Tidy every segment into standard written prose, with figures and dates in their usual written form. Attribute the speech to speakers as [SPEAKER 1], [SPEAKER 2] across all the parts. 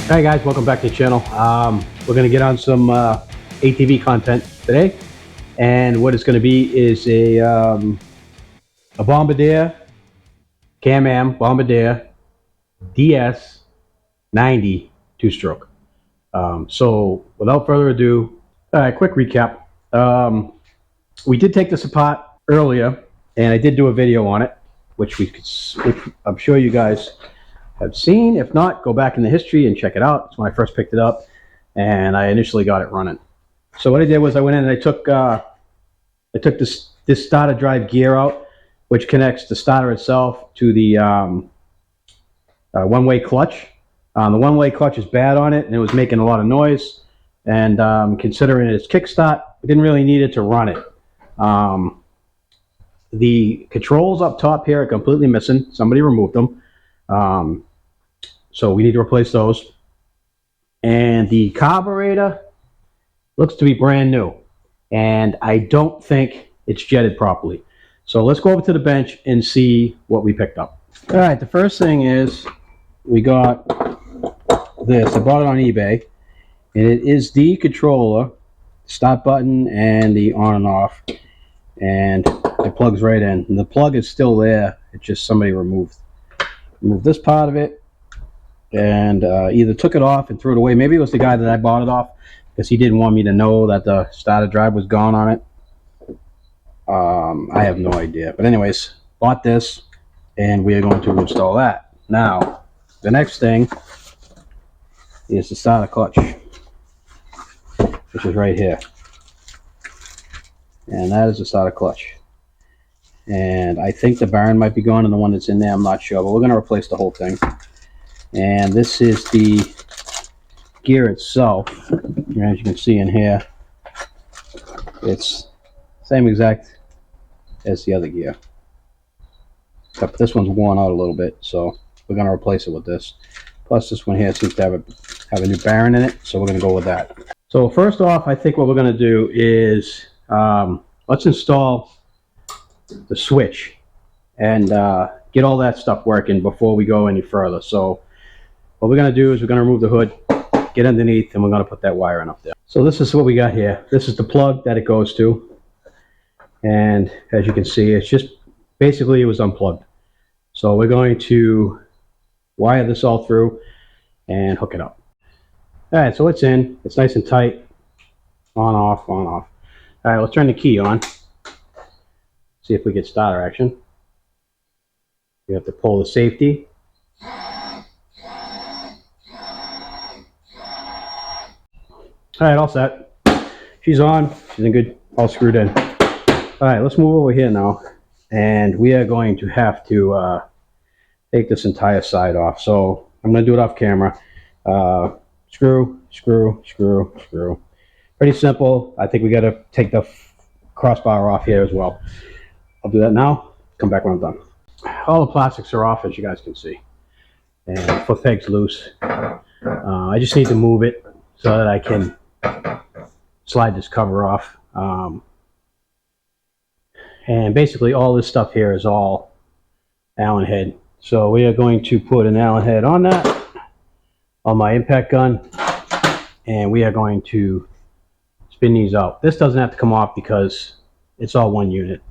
[SPEAKER 1] Hi guys, welcome back to the channel. We're going to get on some ATV content today, and what it's going to be is a Bombardier, Can-Am Bombardier DS90 two-stroke. So without further ado, quick recap. We did take this apart earlier, and I did do a video on it, which I'm sure you guys have seen. If not, go back in the history and check it out. It's when I first picked it up, and I initially got it running. So what I did was I went in and I took this starter drive gear out, which connects the starter itself to the one-way clutch. The one-way clutch is bad on it, and it was making a lot of noise. And considering its kickstart, we didn't really need it to run it. The controls up top here are completely missing. Somebody removed them. So we need to replace those. And the carburetor looks to be brand new, and I don't think it's jetted properly. So let's go over to the bench and see what we picked up. All right, the first thing is we got this. I bought it on eBay, and it is the controller, start button, and the on and off, and it plugs right in. And the plug is still there. It's just somebody removed this part of it, and either took it off and threw it away. Maybe it was the guy that I bought it off, because he didn't want me to know that the starter drive was gone on it. I have no idea. But anyways, bought this, and we are going to install that. Now, the next thing is the starter clutch, which is right here. And that is the starter clutch. And I think the bearing might be gone, and the one that's in there, I'm not sure. But we're going to replace the whole thing. And this is the gear itself. As you can see in here, it's same exact as the other gear, except this one's worn out a little bit, so we're going to replace it with this. Plus this one here seems to have a new bearing in it, so we're going to go with that. So first off, I think what we're going to do is let's install the switch and get all that stuff working before we go any further. So what we're going to do is we're going to remove the hood, get underneath, and we're going to put that wire in up there. So this is what we got here. This is the plug that it goes to, and as you can see, it's just basically it was unplugged. So we're going to wire this all through and hook it up. All right, so it's in. It's nice and tight. On, off, on, off. All right, let's turn the key on. See if we get starter action. You have to pull the safety. All right, all set. She's on. She's in good, all screwed in. All right, let's move over here now, and we are going to have to take this entire side off. So I'm going to do it off camera. Screw, screw, screw, screw. Pretty simple. I think we got to take the crossbar off here as well. I'll do that now. Come back when I'm done. All the plastics are off, as you guys can see, and the foot peg's loose. I just need to move it so that I can slide this cover off. And basically all this stuff here is all Allen head. So we are going to put an Allen head on that, on my impact gun, and we are going to spin these out. This doesn't have to come off because it's all one unit.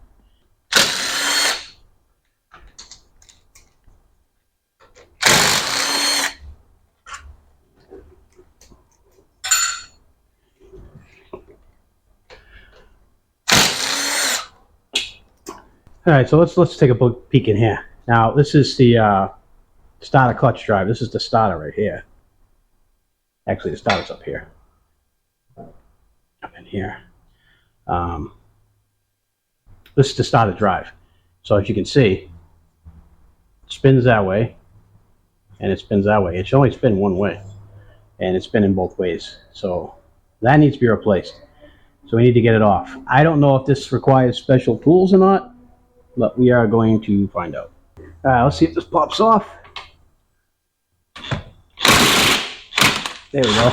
[SPEAKER 1] All right, so let's take a peek in here. Now, this is the starter clutch drive. This is the starter right here. Actually, the starter's up here. Up in here. This is the starter drive. So as you can see, it spins that way, and it spins that way. It should only spin one way, and it's spinning both ways. So that needs to be replaced. So we need to get it off. I don't know if this requires special tools or not, but we are going to find out. Let's see if this pops off. There we go.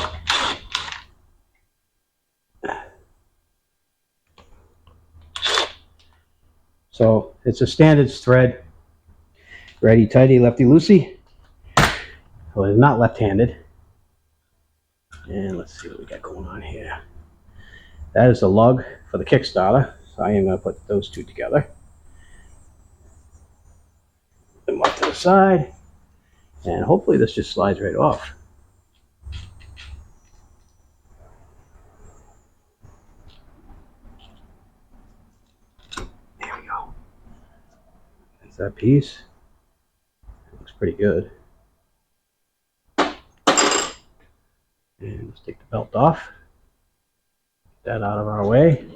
[SPEAKER 1] So it's a standard thread. Righty tighty, lefty loosey. Well, it's not left-handed. And let's see what we got going on here. That is the lug for the Kickstarter. So I am going to put those two together. Put them off to the side. And hopefully this just slides right off. There we go. That's that piece. It looks pretty good. And let's take the belt off. Get that out of our way.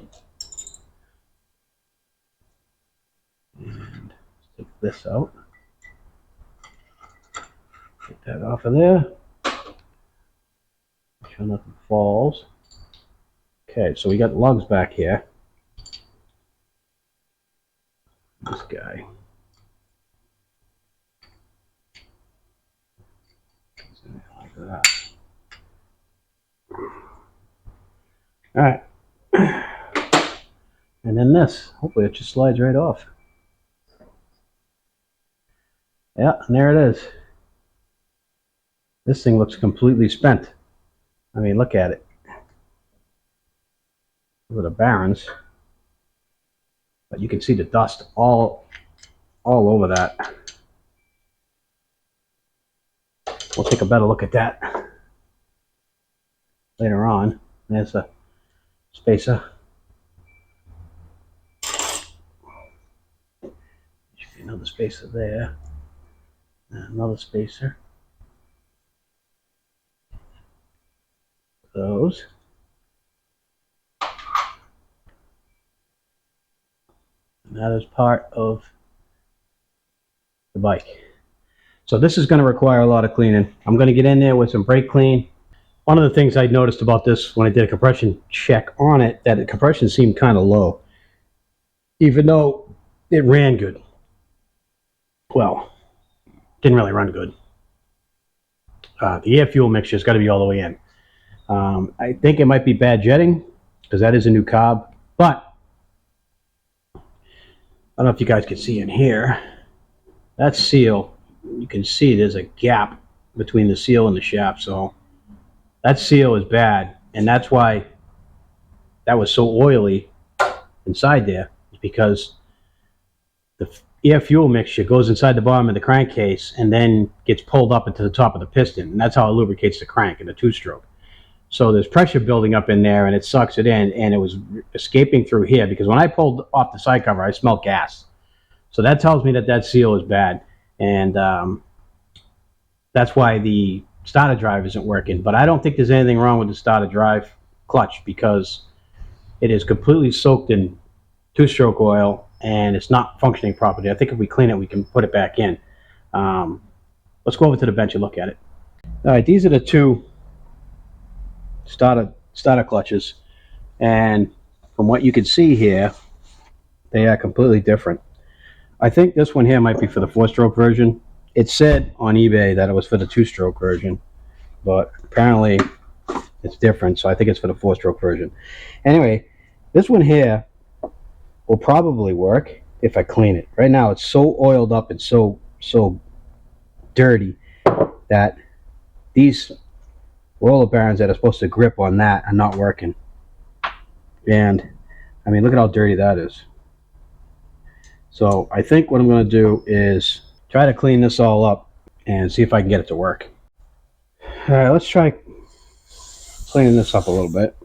[SPEAKER 1] And let's take this out. Get that off of there. Make sure nothing falls. Okay, so we got lugs back here. This guy. Like that. Alright. And then this. Hopefully it just slides right off. Yeah, and there it is. This thing looks completely spent. I mean, look at it. Look at the bearings. But you can see the dust all over that. We'll take a better look at that later on. There's a spacer. Should be another spacer there. And another spacer. Those. And that is part of the bike. So this is going to require a lot of cleaning. I'm going to get in there with some brake clean. One of the things I noticed about this when I did a compression check on it, that the compression seemed kind of low, even though it ran good. Well, didn't really run good. The air fuel mixture has got to be all the way in. I think it might be bad jetting because that is a new carb, but I don't know if you guys can see in here. That seal, you can see there's a gap between the seal and the shaft, so that seal is bad, and that's why that was so oily inside there, because the air fuel mixture goes inside the bottom of the crankcase and then gets pulled up into the top of the piston, and that's how it lubricates the crank in the two-stroke. So there's pressure building up in there, and it sucks it in, and it was escaping through here, because when I pulled off the side cover, I smelled gas. So that tells me that that seal is bad, and that's why the starter drive isn't working. But I don't think there's anything wrong with the starter drive clutch, because it is completely soaked in two-stroke oil, and it's not functioning properly. I think if we clean it, we can put it back in. Let's go over to the bench and look at it. All right, these are the two starter clutches, and from what you can see here, they are completely different. I think this one here might be for the four-stroke version. It said on eBay that it was for the two-stroke version, but apparently it's different, so I think it's for the four-stroke version. Anyway, this one here will probably work if I clean it. Right now it's so oiled up and so dirty that these roller bearings that are supposed to grip on that are not working. And I mean, look at how dirty that is. So I think what I'm going to do is try to clean this all up and see if I can get it to work. All right, let's try cleaning this up a little bit.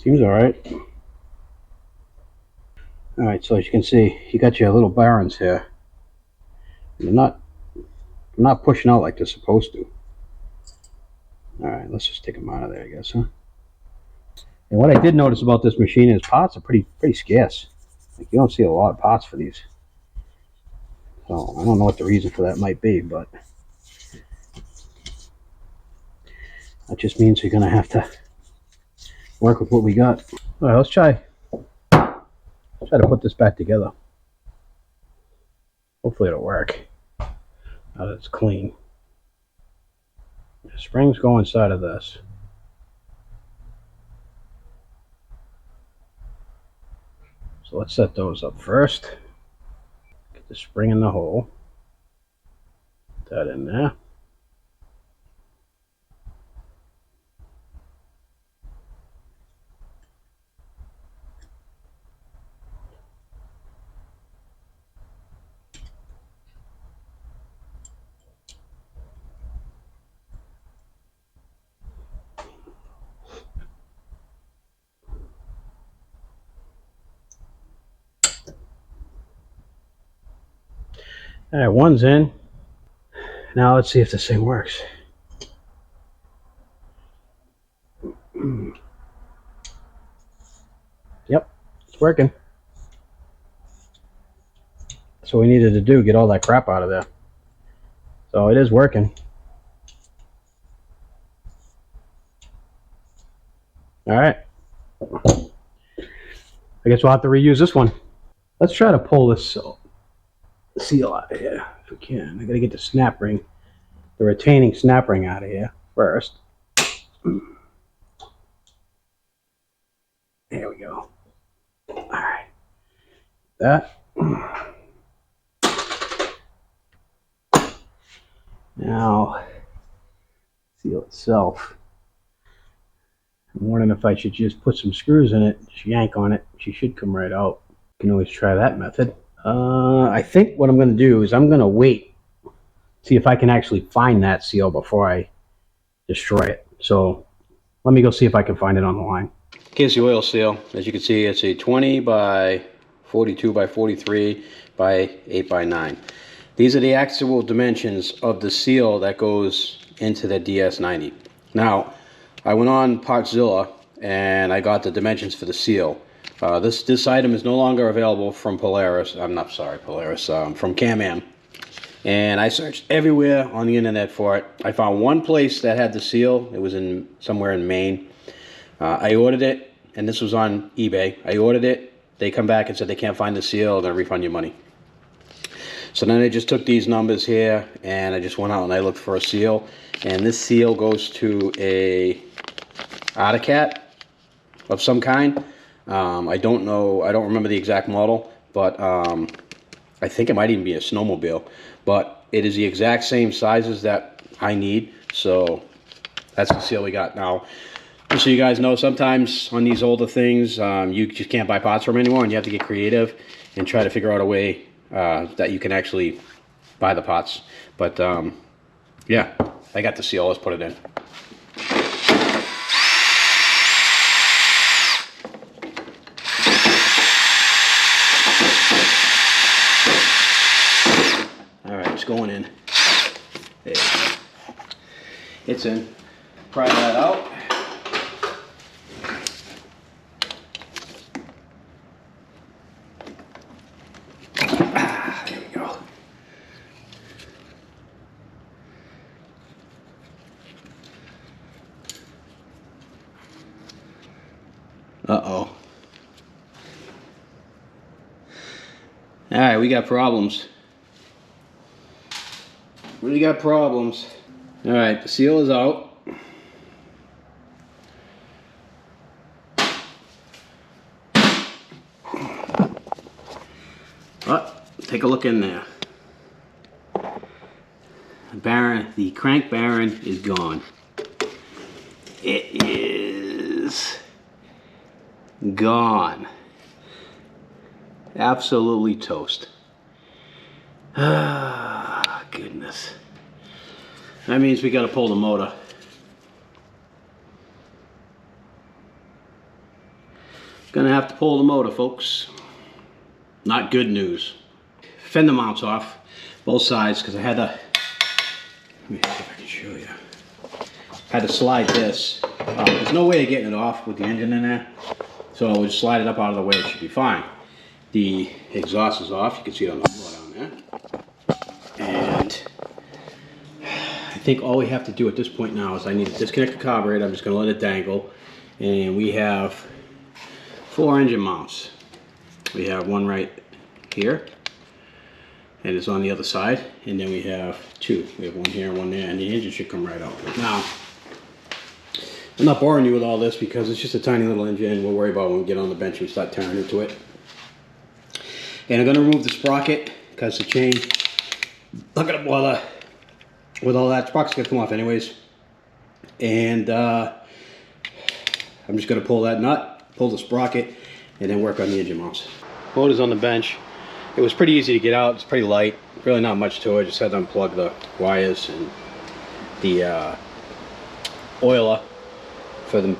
[SPEAKER 1] Seems all right. All right, so as you can see, you got your little bearings here. They're not pushing out like they're supposed to. All right, let's just take them out of there, I guess, huh? And what I did notice about this machine is parts are pretty scarce. Like, you don't see a lot of parts for these. So I don't know what the reason for that might be, but that just means you're gonna have to work with what we got. All right, let's try to put this back together. Hopefully it'll work. Now that it's clean. The springs go inside of this. So let's set those up first. Get the spring in the hole. Put that in there. All right, one's in. Now let's see if this thing works. Yep, it's working. That's what we needed to do, get all that crap out of there. So it is working. All right. I guess we'll have to reuse this one. Let's try to pull this seal out of here if we can. I gotta get the snap ring, the retaining snap ring out of here first. There we go. All right. That. Now, seal itself. I'm wondering if I should just put some screws in it, just yank on it. She should come right out. You can always try that method. I think what I'm going to do is I'm going to wait, see if I can actually find that seal before I destroy it. So let me go see if I can find it on the line. Here's the oil seal. As you can see, it's a 20 by 42 by 43 by 8 by 9. These are the actual dimensions of the seal that goes into the DS90. Now, I went on Partzilla and I got the dimensions for the seal. This item is no longer available from Polaris. I'm not sorry, Polaris. From Can-Am. And I searched everywhere on the internet for it. I found one place that had the seal. It was somewhere in Maine. I ordered it, and this was on eBay. I ordered it. They come back and said they can't find the seal. They're going to refund you money. So then I just took these numbers here, and I just went out and I looked for a seal. And this seal goes to a Autocat of some kind. I don't know. I don't remember the exact model, but I think it might even be a snowmobile. But it is the exact same sizes that I need. So that's the seal we got now. Just so you guys know, sometimes on these older things, you just can't buy parts from anymore, and you have to get creative and try to figure out a way that you can actually buy the parts. But yeah, I got the seal. Let's put it in. All right, it's going in. There you go. It's in. Pry that out. There we go. Uh-oh. All right, we got problems. We got problems. All right, the seal is out. Take a look in there. The crank bearing is gone. It is gone. Absolutely toast. Ah, goodness. That means we gotta pull the motor. Gonna have to pull the motor, folks. Not good news. Fender mounts off, both sides, because I had to, let me see if I can show you. Had to slide this There's no way of getting it off with the engine in there, so we'll just slide it up out of the way. It should be fine. The exhaust is off. You can see it on the floor down there. And I think all we have to do at this point now is I need to disconnect the carburetor. I'm just going to let it dangle. And we have 4 engine mounts. We have one right here, and it's on the other side. And then we have 2. We have one here and one there, and the engine should come right out. Now, I'm not boring you with all this because it's just a tiny little engine. We'll worry about when we get on the bench and we start tearing into it. And I'm going to remove the sprocket because the chain, not going to bother with all that. Sprocket's going to come off anyways. And I'm just going to pull that nut, pull the sprocket, and then work on the engine mounts. Motor's on the bench. It was pretty easy to get out. It's pretty light. Really not much to it. Just had to unplug the wires and the oiler for the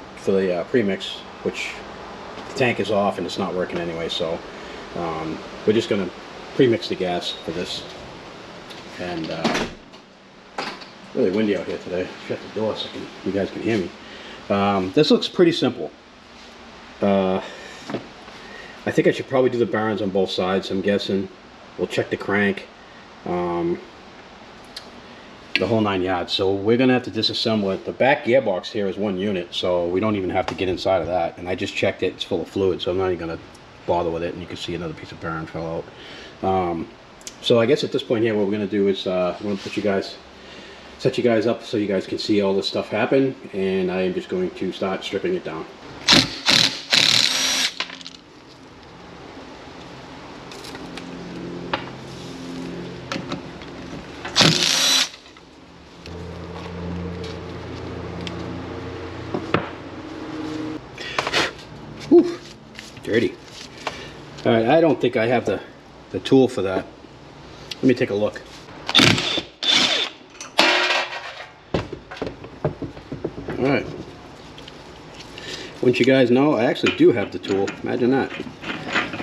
[SPEAKER 1] premix, which the tank is off and it's not working anyway. So we're just going to premix the gas for this. And really windy out here today. Shut the door so you guys can hear me. This looks pretty simple. I think I should probably do the bearings on both sides. I'm guessing we'll check the crank, the whole 9 yards. So we're gonna have to disassemble it. The back gearbox here is 1 unit, so we don't even have to get inside of that. And I just checked it; it's full of fluid, so I'm not even gonna bother with it. And you can see another piece of bearing fell out. So I guess at this point here, what we're gonna do is we're gonna set you guys up so you guys can see all this stuff happen, and I am just going to start stripping it down. Whew, dirty. All right, I don't think I have the tool for that. Let me take a look. All right. Wouldn't you guys know, I actually do have the tool. Imagine that.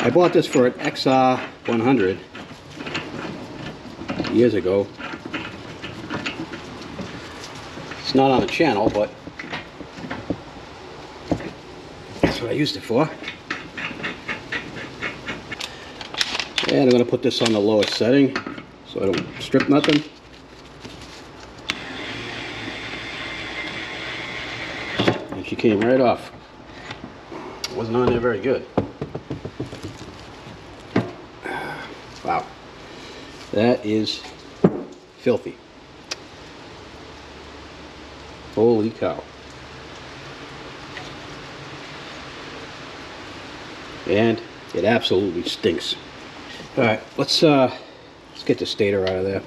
[SPEAKER 1] I bought this for an XR 100 years ago. It's not on the channel, but that's what I used it for. And I'm going to put this on the lowest setting so I don't strip nothing. And she came right off. It wasn't on there very good. Wow. That is filthy. Holy cow. And it absolutely stinks. All right, let's get the stator out of there.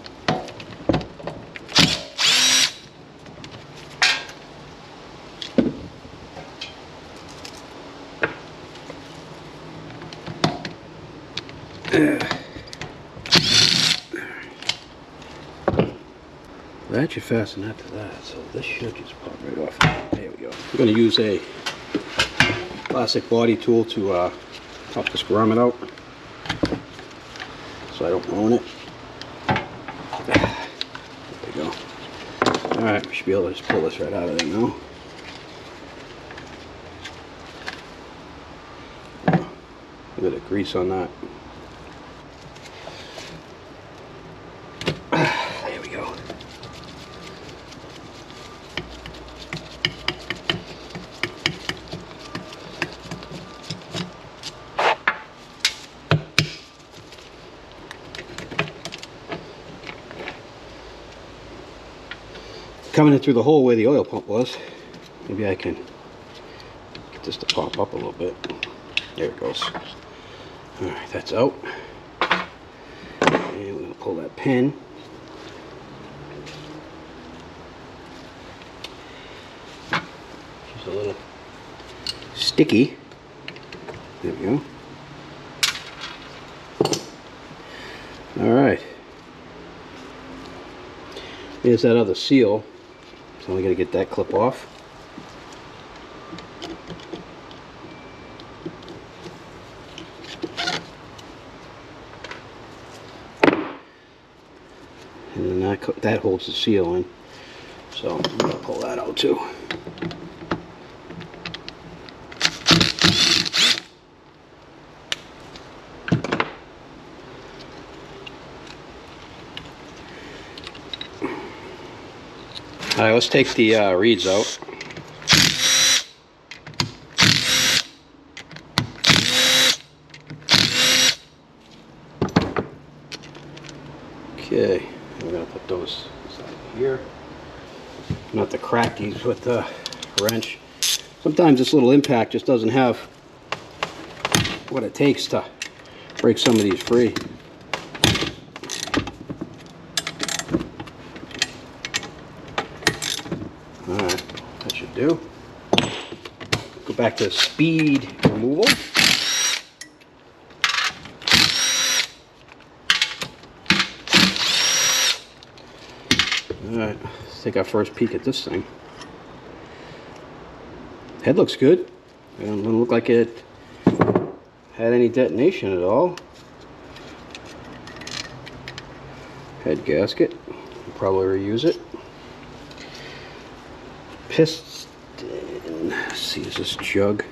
[SPEAKER 1] That should fasten that to that, so this should just pop right off. There we go. We're going to use a plastic body tool to help this grommet out, so I don't ruin it. There we go. Alright, we should be able to just pull this right out of there now. A bit of grease on that. There we go. Coming in through the hole where the oil pump was. Maybe I can get this to pop up a little bit. There it goes. Alright, that's out. And we're going to pull that pin. Just a little sticky. There we go. Alright. Here's that other seal. So I'm going to get that clip off. And then that holds the seal in. So I'm going to pull that out too. Alright, let's take the reeds out. Okay, we're going to put those inside here. Not to crack these with the wrench. Sometimes this little impact just doesn't have what it takes to break some of these free. Alright, that should do. Go back to speed removal. Alright, let's take our first peek at this thing. Head looks good. It doesn't look like it had any detonation at all. Head gasket. We'll probably reuse it. Piston. Let's see, is this jug?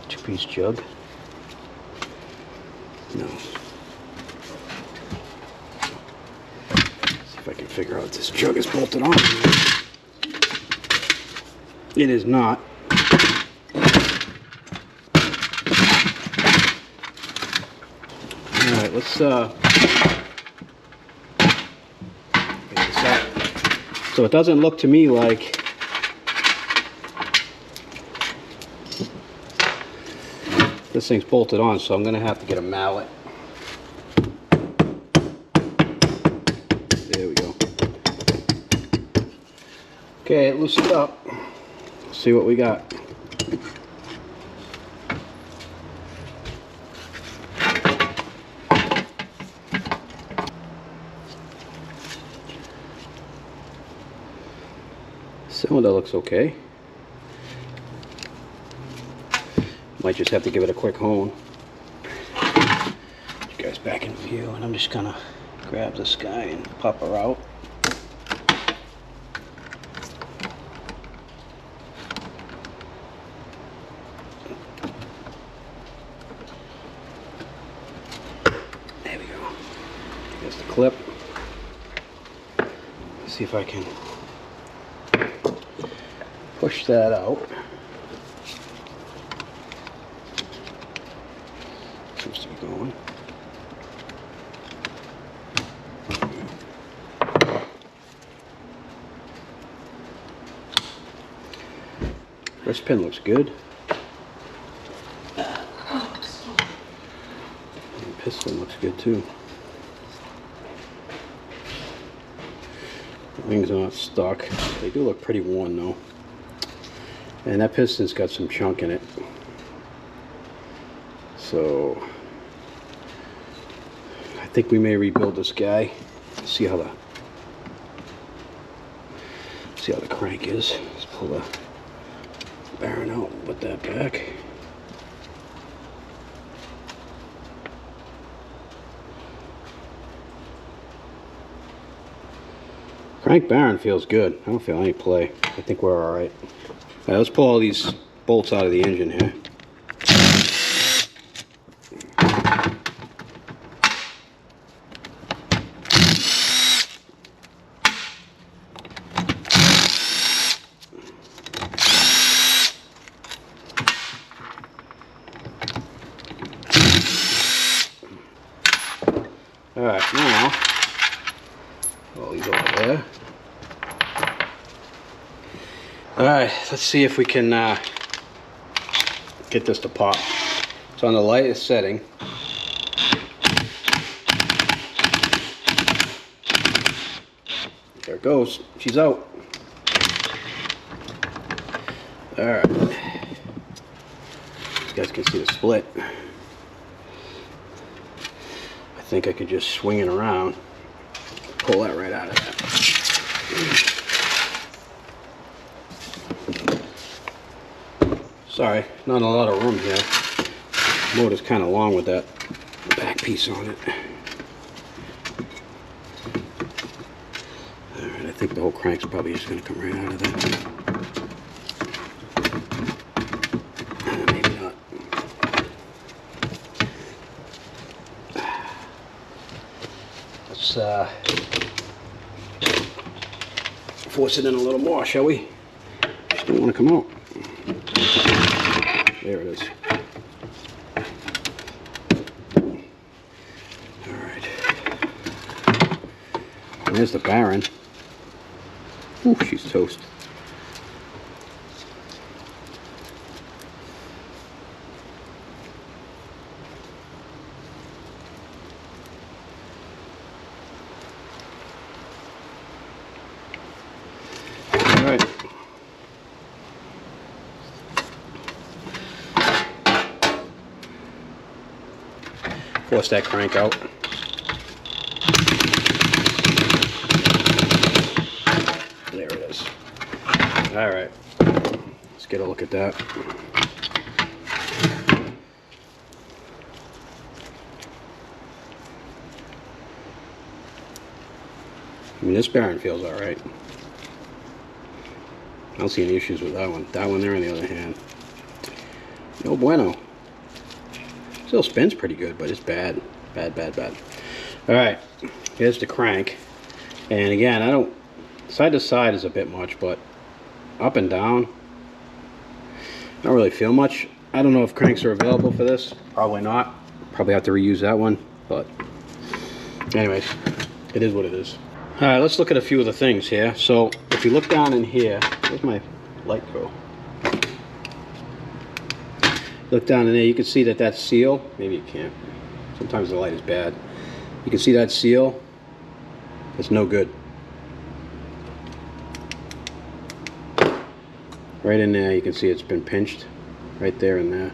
[SPEAKER 1] Two-piece jug? No. Let's see if I can figure out if this jug is bolted on. It is not. Alright, let's get this out. So it doesn't look to me like this thing's bolted on, so I'm going to have to get a mallet. There we go. Okay, it loosened up. Let's see what we got. Cylinder looks okay. Might just have to give it a quick hone. Get you guys back in view, and I'm just gonna grab this guy and pop her out. There we go. Here's the clip. Let's see if I can push that out. Seems to be going. First pin looks good. And piston looks good too. The wings are not stuck. They do look pretty worn though. And that piston's got some chunk in it. So I think we may rebuild this guy. See how the crank is. Let's pull the bearing out and put that back. Crank bearing feels good. I don't feel any play. I think we're alright. Alright, let's pull all these bolts out of the engine here. Alright, now, all these over there. Alright, let's see if we can get this to pop. It's on the lightest setting. There it goes. She's out. Alright. You guys can see the split. I think I could just swing it around. Pull that right out of that. Sorry, not a lot of room here. The motor's kind of long with that back piece on it. Alright, I think the whole crank's probably just going to come right out of that. Maybe not. Let's force it in a little more, shall we? Just don't want to come out. There it is. Alright. And there's the Baron. Ooh, she's toast. Alright. Force that crank out. There it is. Alright. Let's get a look at that. I mean, this Baron feels alright. I don't see any issues with that one. That one there, on the other hand, no bueno. Still spins pretty good, but it's bad. Bad, bad, bad. Alright, here's the crank. And again, I don't... Side to side is a bit much, but up and down, I don't really feel much. I don't know if cranks are available for this. Probably not. Probably have to reuse that one. But anyways, it is what it is. Alright, let's look at a few of the things here. So, if you look down in here, where's my light go? Look down in there, you can see that that seal, maybe you can't, sometimes the light is bad. You can see that seal, it's no good. Right in there, you can see it's been pinched, right there and there.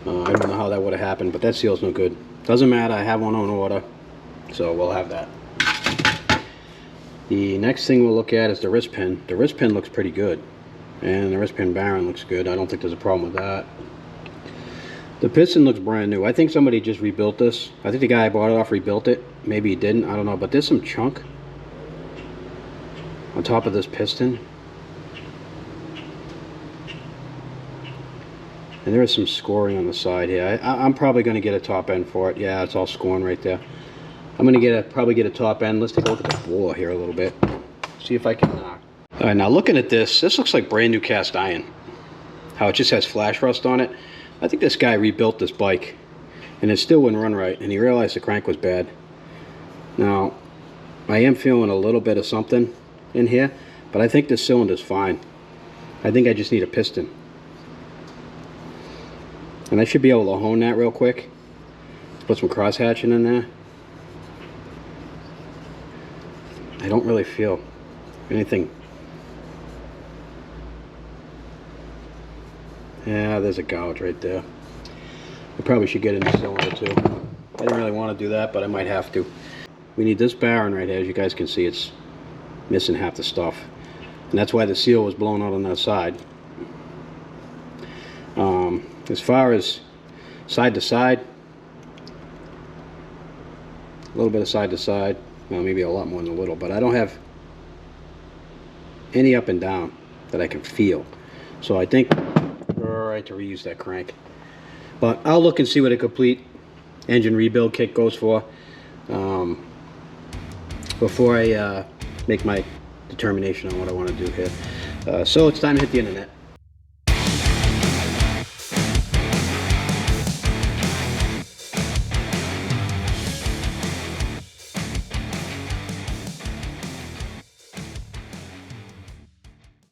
[SPEAKER 1] I don't know how that would have happened, but that seal's no good. Doesn't matter, I have one on order, so we'll have that. The next thing we'll look at is the wrist pin. The wrist pin looks pretty good, and the wrist pin Baron looks good. I don't think there's a problem with that. The piston looks brand new. I think somebody just rebuilt this. I think the guy I bought it off rebuilt it. Maybe he didn't, I don't know, but there's some chunk on top of this piston. And there is some scoring on the side here. I'm probably going to get a top end for it. Yeah, it's all scoring right there. I'm going to probably get a top end. Let's take a look at the bore here a little bit. See if I can... Alright, now looking at this looks like brand new cast iron. How it just has flash rust on it. I think this guy rebuilt this bike, and it still wouldn't run right, and he realized the crank was bad. Now, I am feeling a little bit of something in here, but I think this cylinder's fine. I think I just need a piston. And I should be able to hone that real quick. Put some cross hatching in there. I don't really feel anything. Yeah, there's a gouge right there. I probably should get a new cylinder too. I didn't really want to do that, but I might have to. We need this Baron right here. As you guys can see, it's missing half the stuff. And that's why the seal was blown out on that side. As far as side to side, a little bit of side to side. Well, maybe a lot more than a little, but I don't have any up and down that I can feel. So I think we're alright to reuse that crank. But I'll look and see what a complete engine rebuild kit goes for before I make my determination on what I want to do here. So it's time to hit the internet.